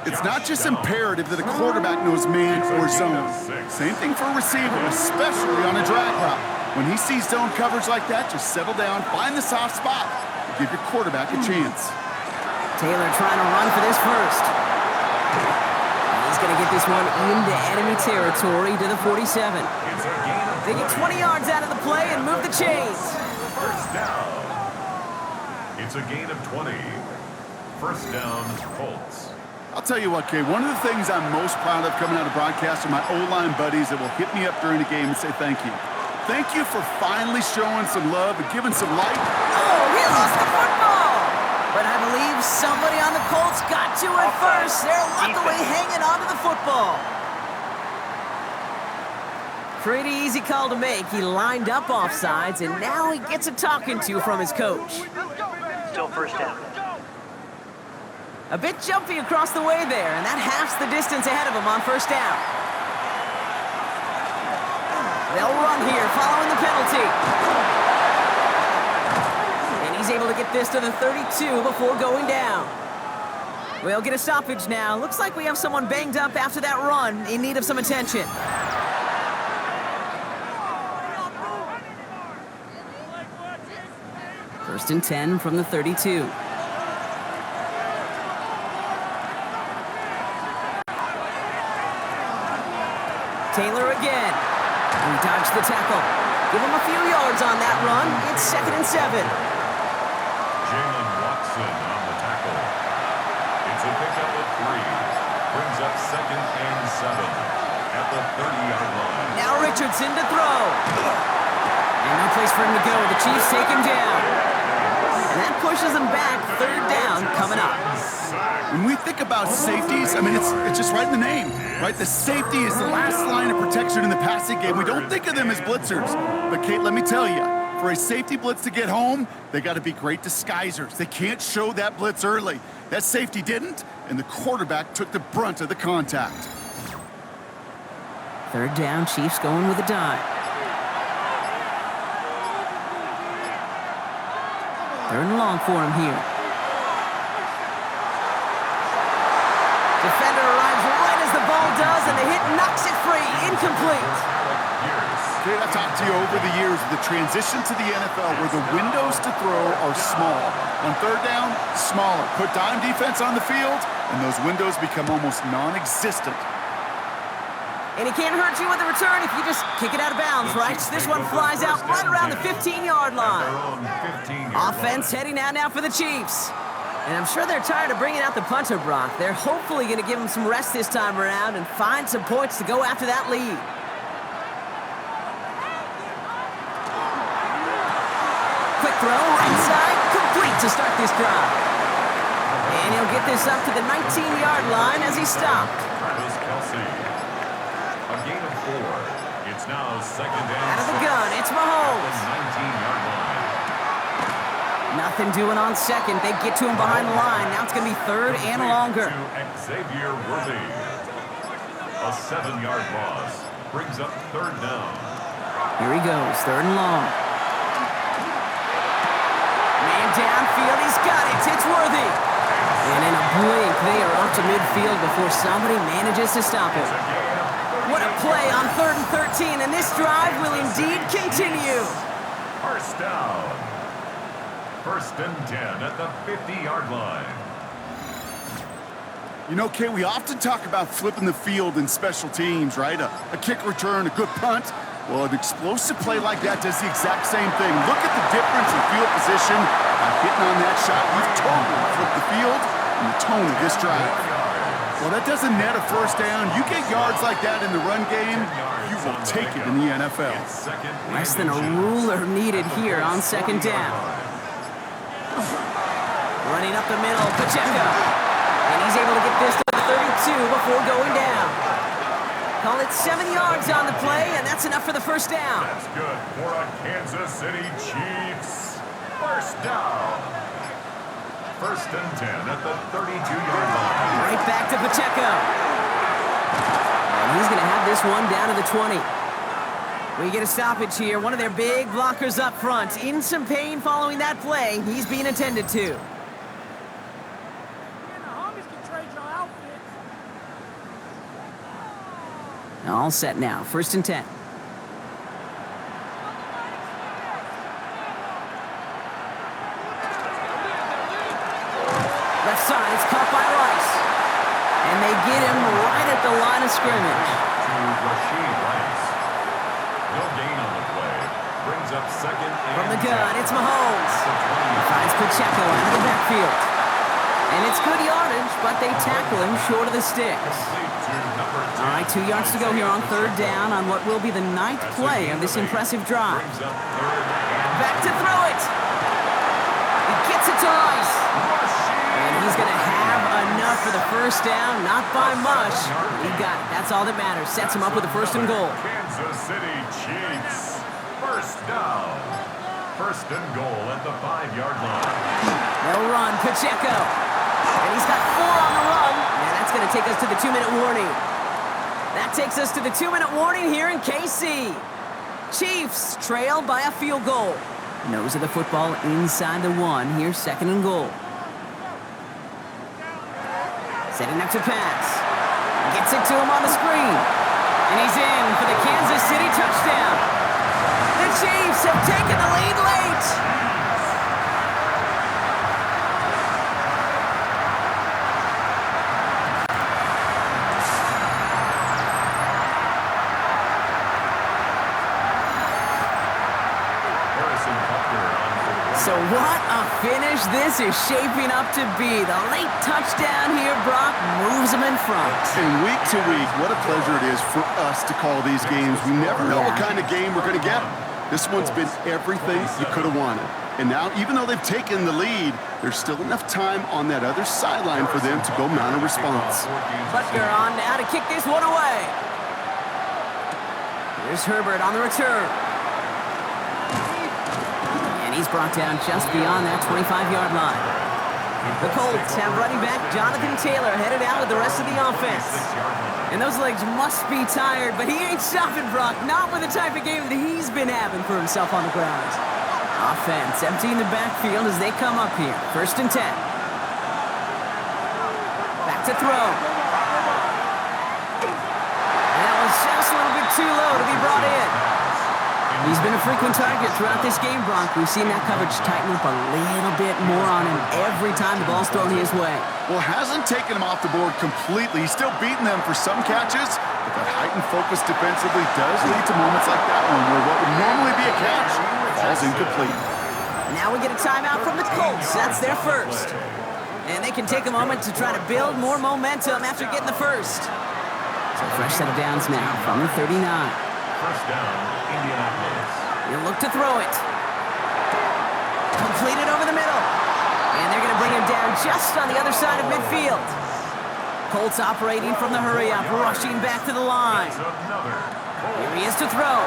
It's not just imperative that a quarterback knows man or zone. Same thing for a receiver, especially on a drag route. When he sees zone coverage like that, just settle down, find the soft spot, and give your quarterback a chance. Taylor trying to run for this first. And he's going to get this one into enemy territory to the 47. They get 20 yards out of the play and move the chains. First down. It's a gain of 20. First down, Colts. I'll tell you what, Kay, one of the things I'm most proud of coming out of broadcast are my O-line buddies that will hit me up during the game and say thank you. Thank you for finally showing some love and giving some light. Oh, he lost the football! But I believe somebody on the Colts got to it first. They're luckily hanging on to the football. Pretty easy call to make. He lined up offsides, and now he gets a talking to from his coach. Still first down. A bit jumpy across the way there, and that halves the distance ahead of him on first down. They'll run here following the penalty. And he's able to get this to the 32 before going down. We'll get a stoppage now. Looks like we have someone banged up after that run in need of some attention. First and 10 from the 32. Taylor again. He dodged the tackle. Give him a few yards on that run. It's 2nd and 7. Jalen Watson on the tackle. It's a pickup of 3. Brings up 2nd and 7 at the 30-yard line. Now Richardson to throw. And no place for him to go. The Chiefs take him down. And that pushes him back. 3rd down coming up. When we think about safeties, I mean, it's just right in the name, right? The safety is the last line of protection in the passing game. We don't think of them as blitzers. But, Kate, let me tell you, for a safety blitz to get home, they got to be great disguisers. They can't show that blitz early. That safety didn't, and the quarterback took the brunt of the contact. 3rd down, Chiefs going with a dive. 3rd and long for him here. Defender arrives right as the ball does, and the hit knocks it free. Incomplete. Kate, I've talked to you over the years of the transition to the NFL where the windows to throw are small. On 3rd down, smaller. Put dime defense on the field, and those windows become almost non-existent. And he can't hurt you with the return if you just kick it out of bounds, right? This one flies out right around the 15-yard line. Offense heading out now for the Chiefs. And I'm sure they're tired of bringing out the punter, Brock. They're hopefully going to give him some rest this time around and find some points to go after that lead. Quick throw, right side, complete to start this drive. And he'll get this up to the 19-yard line as he stopped. Travis Kelce. A gain of 4. It's now 2nd and Out of the 6 gun, it's at Mahomes. the 19-yard line. Nothing doing on 2nd. They get to him behind the line. Now it's going to be 3rd and longer. To Xavier Worthy. A 7-yard loss brings up 3rd down. Here he goes, 3rd and long. Man downfield, he's got it. It's Worthy. And in a blink, they are up to midfield before somebody manages to stop him. What a play on 3rd and 13, and this drive will indeed continue. First down. 1st and 10 at the 50-yard line. You know, Kay, we often talk about flipping the field in special teams, right? A kick return, a good punt. Well, an explosive play like that does the exact same thing. Look at the difference in field position. By hitting on that shot, you've totally flipped the field and the tone of this drive. Well, that doesn't net a 1st down. You get yards like that in the run game, you will take it in the NFL. Less than a ruler needed here on 2nd down. Running up the middle, Pacheco. And he's able to get this to the 32 before going down. Call it 7 yards on the play, and that's enough for the 1st down. That's good for a Kansas City Chiefs. 1st down. 1st and 10 at the 32-yard line. Right back to Pacheco. And he's going to have this one down to the 20. We get a stoppage here. One of their big blockers up front. In some pain following that play. He's being attended to. All set now. 1st and 10. Left side, it's caught by Rice. And they get him right at the line of scrimmage. No gain on the play. Brings up 2nd and From the gun, it's Mahomes. He finds Pacheco out of the backfield. And it's good yardage, but they tackle him short of the sticks. All right, 2 yards to go here on 3rd down on what will be the 9th play of this impressive drive. Back to throw it. He gets it to Rice. And he's going to have enough for the 1st down, not by much. He got it. That's all that matters. Sets him up with a 1st and goal. Kansas City Chiefs. 1st down. 1st and goal at the 5-yard line. They'll run. Pacheco. And he's got 4 on the run. And that's going to take us to the 2-minute warning. That takes us to the 2-minute warning here in KC. Chiefs trail by a field goal. Nose of the football inside the 1. Here's 2nd and goal. Setting up to pass. Gets it to him on the screen. And he's in for the Kansas City touchdown. The Chiefs have taken the lead late. So what a finish this is shaping up to be. The late touchdown here, Brock, moves them in front. And week to week, what a pleasure it is for us to call these games. We never know what kind of game we're going to get. This one's been everything you could have wanted. And now, even though they've taken the lead, there's still enough time on that other sideline for them to go mount a response. Butker on now to kick this one away. Here's Herbert on the return. He's brought down just beyond that 25-yard line. The Colts have running back Jonathan Taylor headed out with the rest of the offense. And those legs must be tired, but he ain't stopping, Brock. Not with the type of game that he's been having for himself on the ground. Offense emptying the backfield as they come up here. 1st and 10. Back to throw. And that was just a little bit too low to be brought in. He's been a frequent target throughout this game, Brock. We've seen that coverage tighten up a little bit more on him every time the ball's thrown his way. Well, hasn't taken him off the board completely. He's still beating them for some catches, but that heightened focus defensively does lead to moments like that one where what would normally be a catch falls incomplete. Now we get a timeout from the Colts. That's their first. And they can take a moment to try to build more momentum after getting the first. So fresh set of downs now from the 39. 1st down, Indianapolis. He'll look to throw it. Completed over the middle. And they're going to bring him down just on the other side of midfield. Colts operating from the hurry-up, rushing back to the line. Here he is to throw.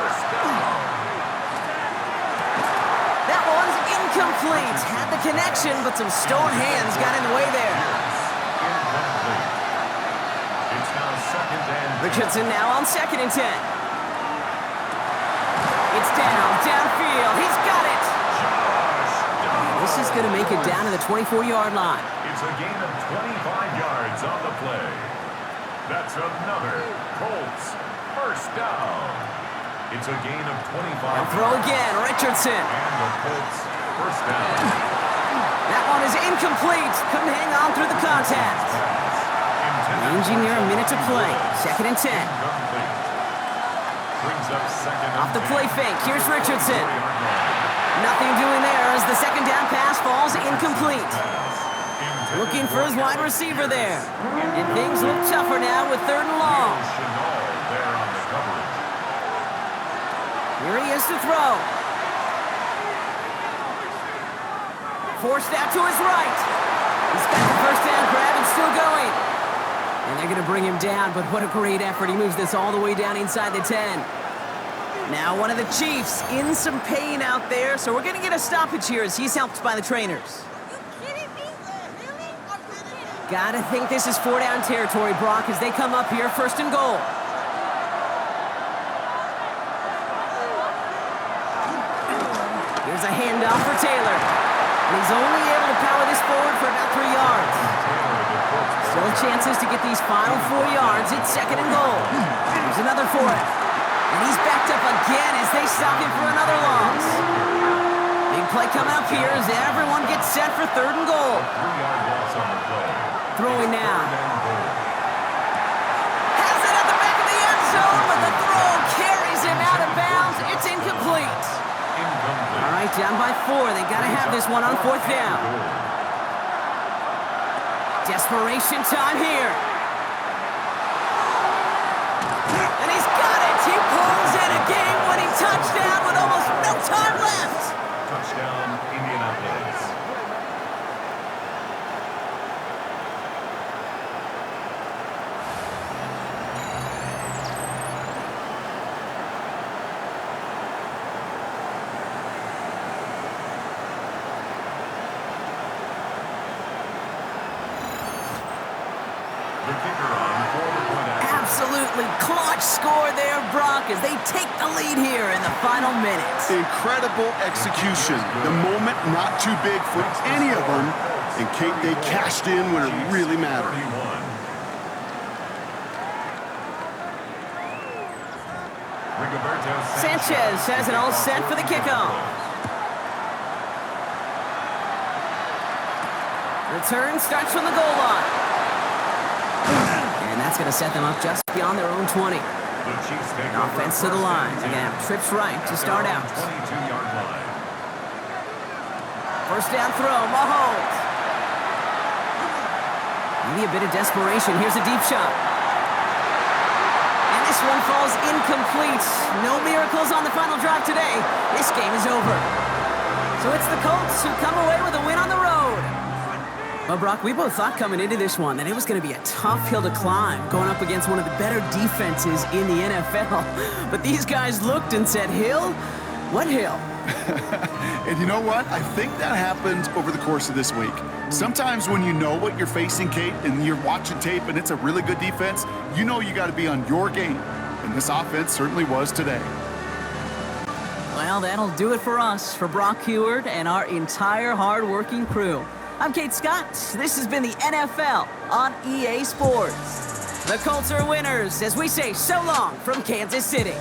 That one's incomplete. Had the connection, but some stone hands got in the way there. It's now 2nd and 10. Richardson now on 2nd and 10. It's downfield. He's got it. This is going to make it down to the 24-yard line. It's a gain of 25 yards on the play. That's another Colts 1st down. It's a gain of 25. They'll throw again. Richardson. And the Colts 1st down. That one is incomplete. Couldn't hang on through the contact. Ranging near a minute to play. 2nd and 10. Brings up 2nd Off the play fake. Here's Richardson. Nothing doing there as the 2nd down pass falls incomplete. Looking for his wide receiver there. And things look tougher now with 3rd and long. Here he is to throw. Forced out to his right. He's got the 1st down grab and still going. And they're going to bring him down, but what a great effort. He moves this all the way down inside the 10. Now one of the Chiefs in some pain out there, so we're going to get a stoppage here as he's helped by the trainers. You kidding me? Really? Gotta think this is 4-down territory, Brock, as they come up here, 1st and goal. Here's a handoff for Taylor. And he's only able to power this forward for about 3 yards. Still chances to get these final 4 yards. It's 2nd and goal. Here's another for it. And he's backed up again as they stop him for another loss. Big play coming up here as everyone gets set for 3rd and goal. 3-yard loss on the play. Throwing now. Has it at the back of the end zone, but the throw carries him out of bounds. It's incomplete. All right, down by 4. They got to have this one on 4th down. Desperation time here. And he's got it. He pulls in a game-winning touchdown with almost no time left. Touchdown, Indianapolis. The kicker on for the point after. Absolutely clutch score there, Brock, as they take the lead here in the final minutes. Incredible execution. The moment not too big for any of them. And Kate, they cashed in when it really mattered. 31. Rigoberto Sanchez has it all set for the kickoff. Return starts from the goal line. And that's going to set them up just beyond their own 20. The Chiefs take over Offense to the line. They're going to have trips right to start out. 22-yard line. 1st down throw, Mahomes. Maybe a bit of desperation. Here's a deep shot. And this one falls incomplete. No miracles on the final drive today. This game is over. So it's the Colts who come away with a win on the road. Well, Brock, we both thought coming into this one that it was going to be a tough hill to climb, going up against one of the better defenses in the NFL. But these guys looked and said, Hill? What hill? And you know what? I think that happened over the course of this week. Sometimes when you know what you're facing, Kate, and you're watching tape and it's a really good defense, you know you got to be on your game. And this offense certainly was today. Well, that'll do it for us, for Brock Heward and our entire hard-working crew. I'm Kate Scott. This has been the NFL on EA Sports. The Colts are winners as we say so long from Kansas City.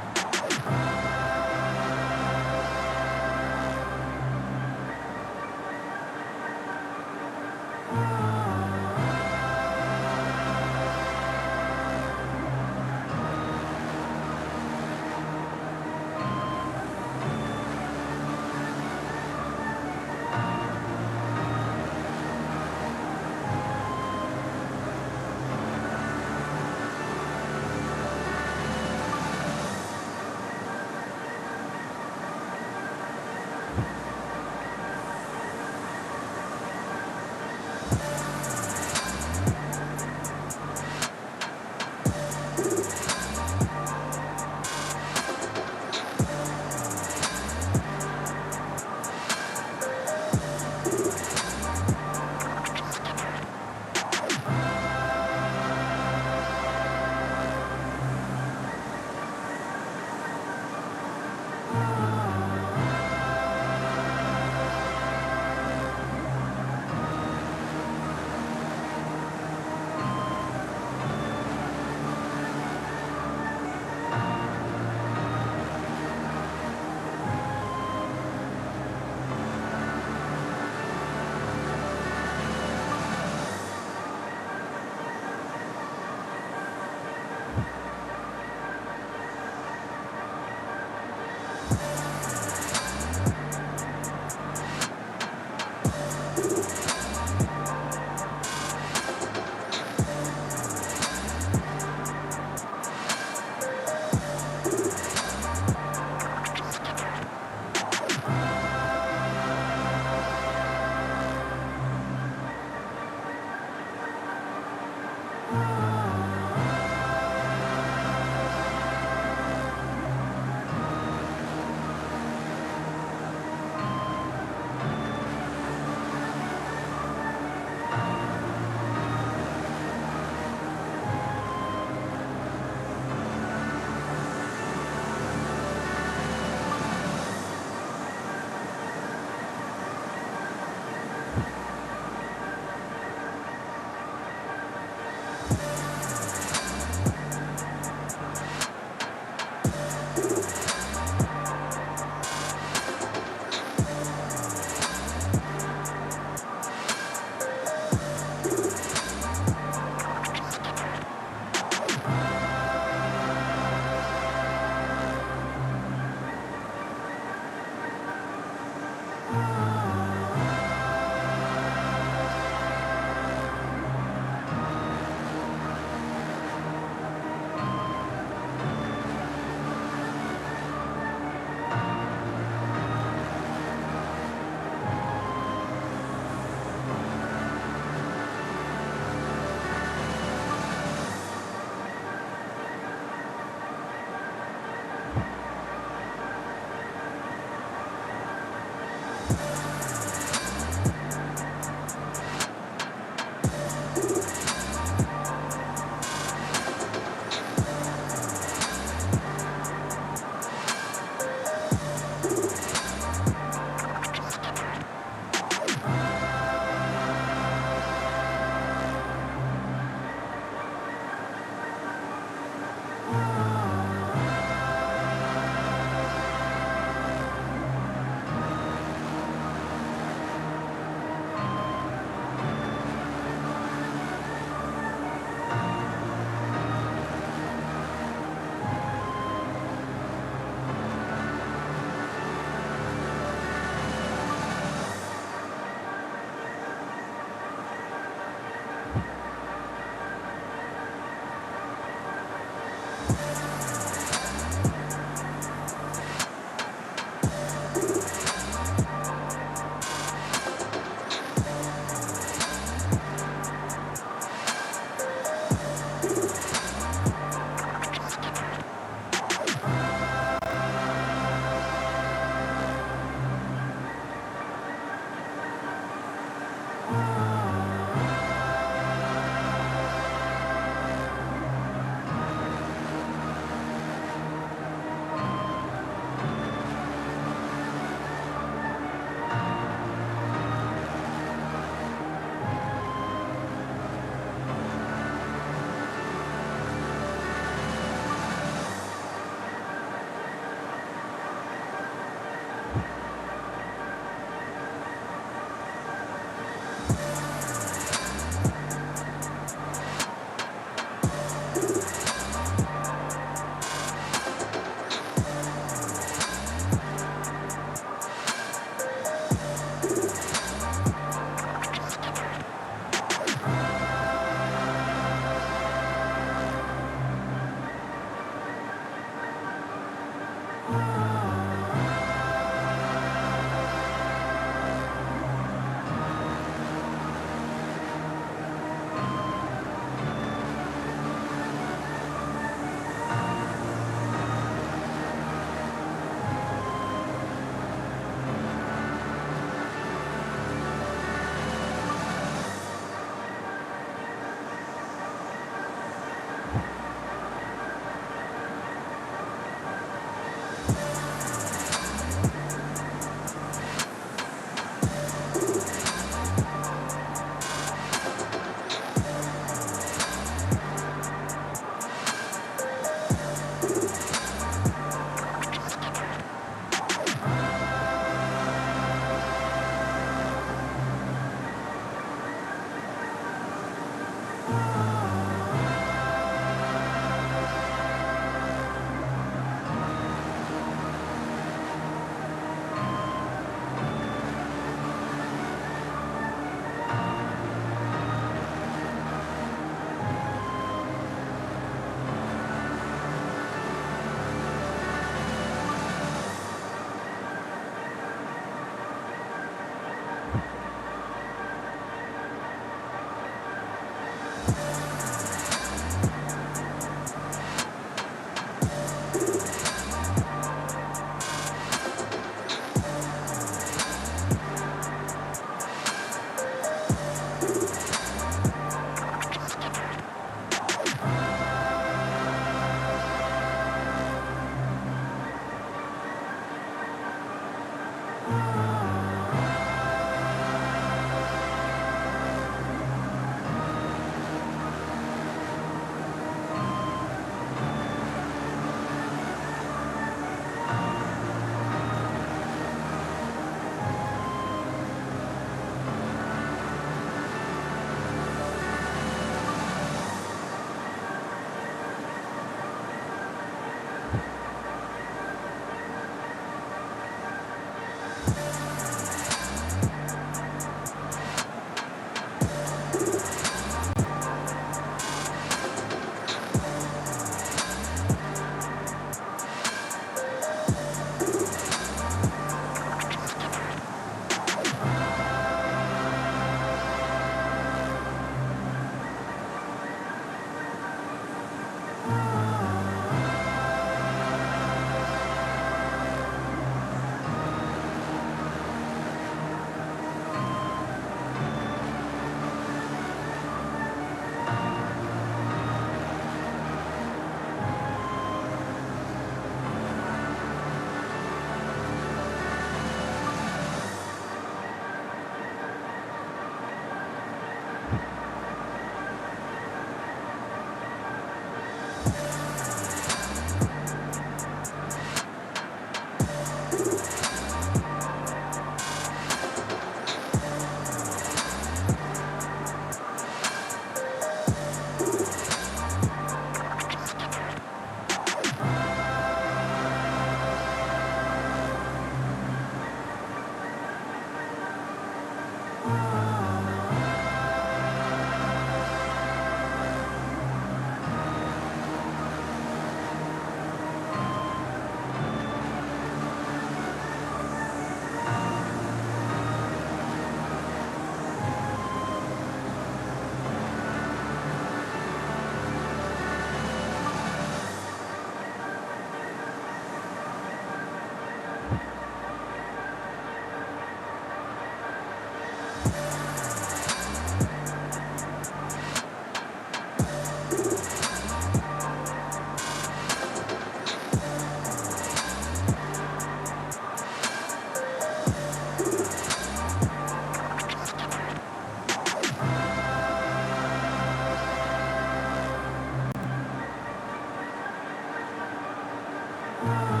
you.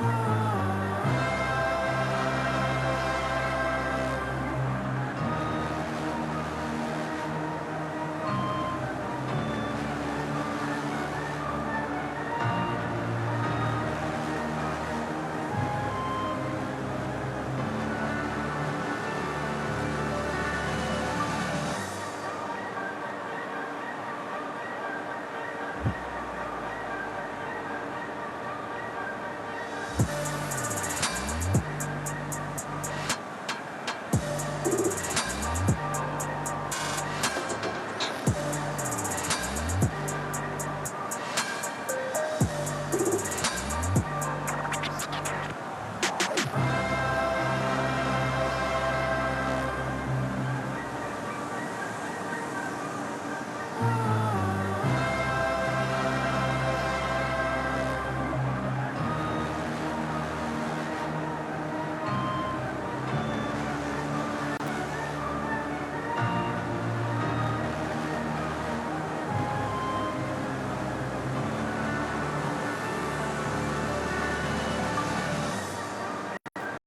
down.